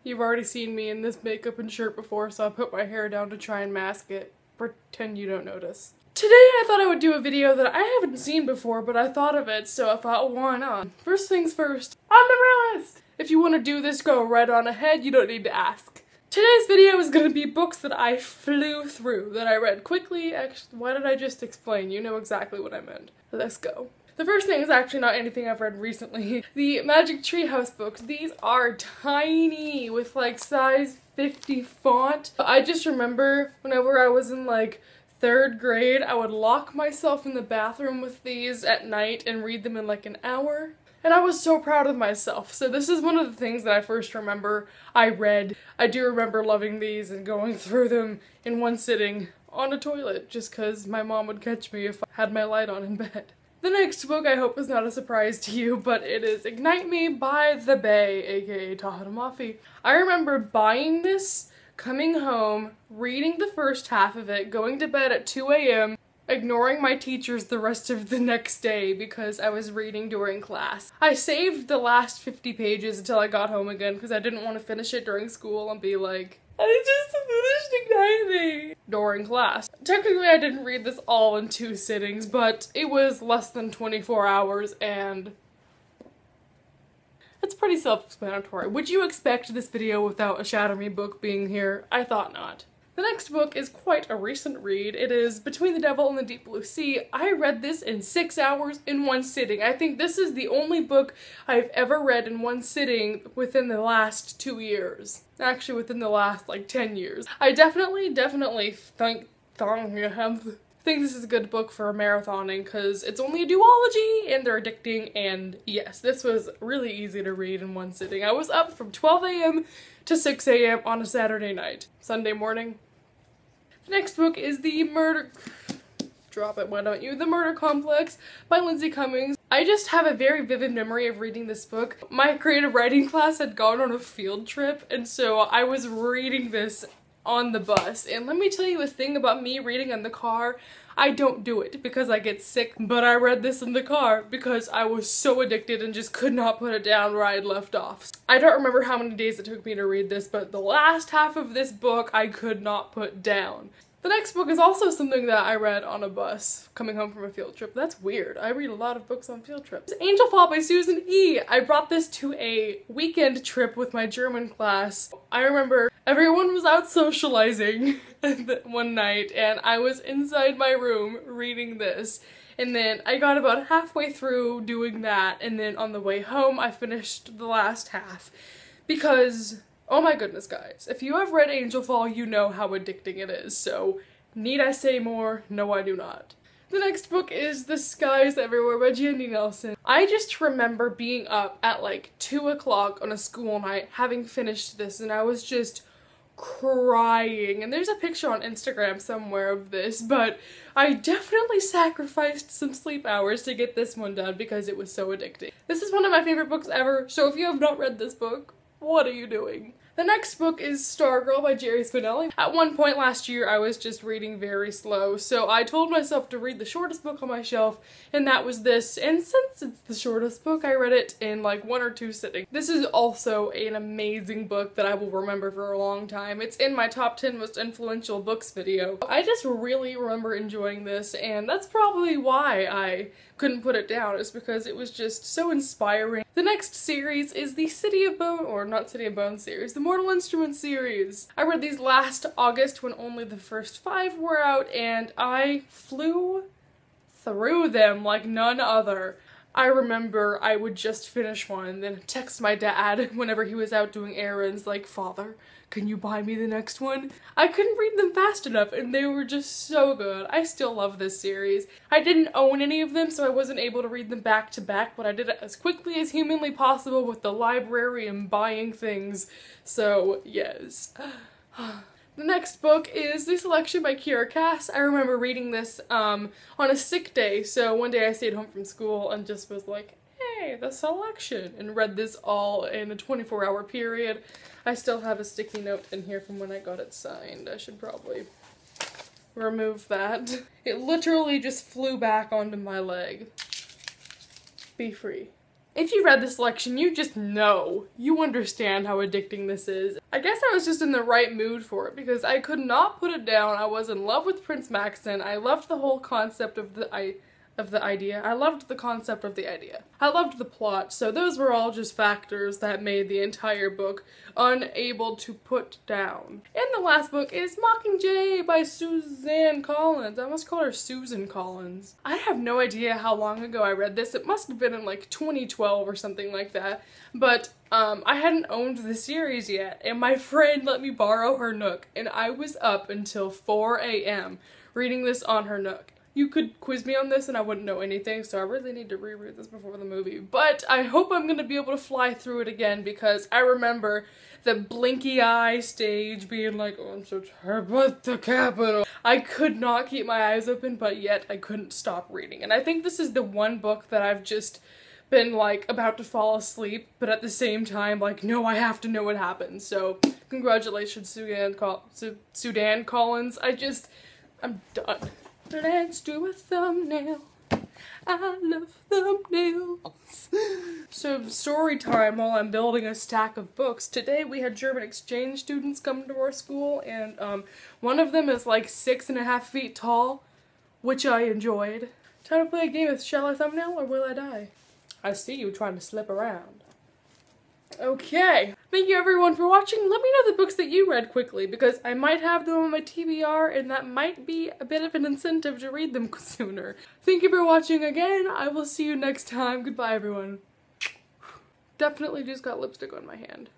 You've already seen me in this makeup and shirt before, so I put my hair down to try and mask it. Pretend you don't notice. Today I thought I would do a video that I haven't seen before, but I thought of it, so I thought, why not? First things first, I'm the realist! If you want to do this, go right on ahead, you don't need to ask. Today's video is going to be books that I flew through, that I read quickly. Actually, why did I just explain? You know exactly what I meant. Let's go. The first thing is actually not anything I've read recently. The Magic Treehouse books. These are tiny with like size 50 font. I just remember whenever I was in like 3rd grade, I would lock myself in the bathroom with these at night and read them in like an hour. And I was so proud of myself. So this is one of the things that I first remember I read. I do remember loving these and going through them in one sitting on a toilet just because my mom would catch me if I had my light on in bed. The next book I hope is not a surprise to you, but it is Ignite Me by the Bay, aka Tahereh Mafi. I remember buying this, coming home, reading the first half of it, going to bed at 2 AM, ignoring my teachers the rest of the next day because I was reading during class. I saved the last 50 pages until I got home again because I didn't want to finish it during school and be like, I just finished Ignite Me during class. Technically I didn't read this all in 2 sittings, but it was less than 24 hours and it's pretty self-explanatory. Would you expect this video without a Shatter Me book being here? I thought not. The next book is quite a recent read. It is Between the Devil and the Deep Blue Sea. I read this in 6 hours in one sitting. I think this is the only book I've ever read in one sitting within the last 2 years. Actually, within the last, like, 10 years. I definitely think this is a good book for marathoning because it's only a duology and they're addicting, and yes, this was really easy to read in one sitting. I was up from 12 AM to 6 AM on a Saturday night. Sunday morning. The next book is The Murder Complex by Lindsay Cummings. I just have a very vivid memory of reading this book. My creative writing class had gone on a field trip, and so I was reading this on the bus. And let me tell you a thing about me reading in the car. I don't do it because I get sick, but I read this in the car because I was so addicted and just could not put it down where I had left off. I don't remember how many days it took me to read this, but the last half of this book I could not put down. The next book is also something that I read on a bus coming home from a field trip. That's weird. I read a lot of books on field trips. Angel Fall by Susan E. I brought this to a weekend trip with my German class. I remember everyone was out socializing one night and I was inside my room reading this. And then I got about halfway through doing that, and then on the way home I finished the last half because, oh my goodness guys, if you have read Angel Fall, you know how addicting it is, so need I say more? No, I do not. The next book is The Skies Everywhere by Jandy Nelson. I just remember being up at like 2 o'clock on a school night, having finished this, and I was just crying. And there's a picture on Instagram somewhere of this, but I definitely sacrificed some sleep hours to get this one done because it was so addicting. This is one of my favorite books ever, so if you have not read this book, what are you doing? The next book is Stargirl by Jerry Spinelli. At one point last year, I was just reading very slow, so I told myself to read the shortest book on my shelf, and that was this. And since it's the shortest book, I read it in like 1 or 2 sittings. This is also an amazing book that I will remember for a long time. It's in my top 10 most influential books video. I just really remember enjoying this, and that's probably why I couldn't put it down, is because it was just so inspiring. The next series is the City of Bone, or not City of Bone series, the Mortal Instruments series. I read these last August when only the first 5 were out, and I flew through them like none other. I remember I would just finish one and then text my dad whenever he was out doing errands like, "Father, can you buy me the next one?" I couldn't read them fast enough and they were just so good. I still love this series. I didn't own any of them, so I wasn't able to read them back to back, but I did it as quickly as humanly possible with the library and buying things, so yes. The next book is The Selection by Kiera Cass. I remember reading this on a sick day, so one day I stayed home from school and just was like, hey, The Selection, and read this all in a 24-hour period. I still have a sticky note in here from when I got it signed. I should probably remove that. It literally just flew back onto my leg. Be free. If you read this selection, you just know. You understand how addicting this is. I guess I was just in the right mood for it because I could not put it down. I was in love with Prince Maxon. I loved the whole concept of the idea. I loved the concept of the idea. I loved the plot, so those were all just factors that made the entire book unable to put down. And the last book is Mockingjay by Suzanne Collins. I almost call her Susan Collins. I have no idea how long ago I read this. It must have been in like 2012 or something like that. But I hadn't owned the series yet, and my friend let me borrow her Nook, and I was up until 4 a.m. reading this on her Nook. You could quiz me on this and I wouldn't know anything, so I really need to reread this before the movie. But I hope I'm gonna be able to fly through it again because I remember the blinky eye stage being like, oh, I'm so tired about the Capitol. I could not keep my eyes open, but yet I couldn't stop reading. And I think this is the one book that I've just been like about to fall asleep, but at the same time like, no, I have to know what happens. So congratulations, Suzanne Collins. I'm done. Let's do a thumbnail. I love thumbnails. So story time while I'm building a stack of books. Today we had German exchange students come to our school, and one of them is like 6.5 feet tall, which I enjoyed. Time to play a game of Shall I Thumbnail or Will I Die? I see you trying to slip around. Okay, thank you everyone for watching. Let me know the books that you read quickly because I might have them on my TBR and that might be a bit of an incentive to read them sooner. Thank you for watching again. I will see you next time. Goodbye everyone. Definitely just got lipstick on my hand.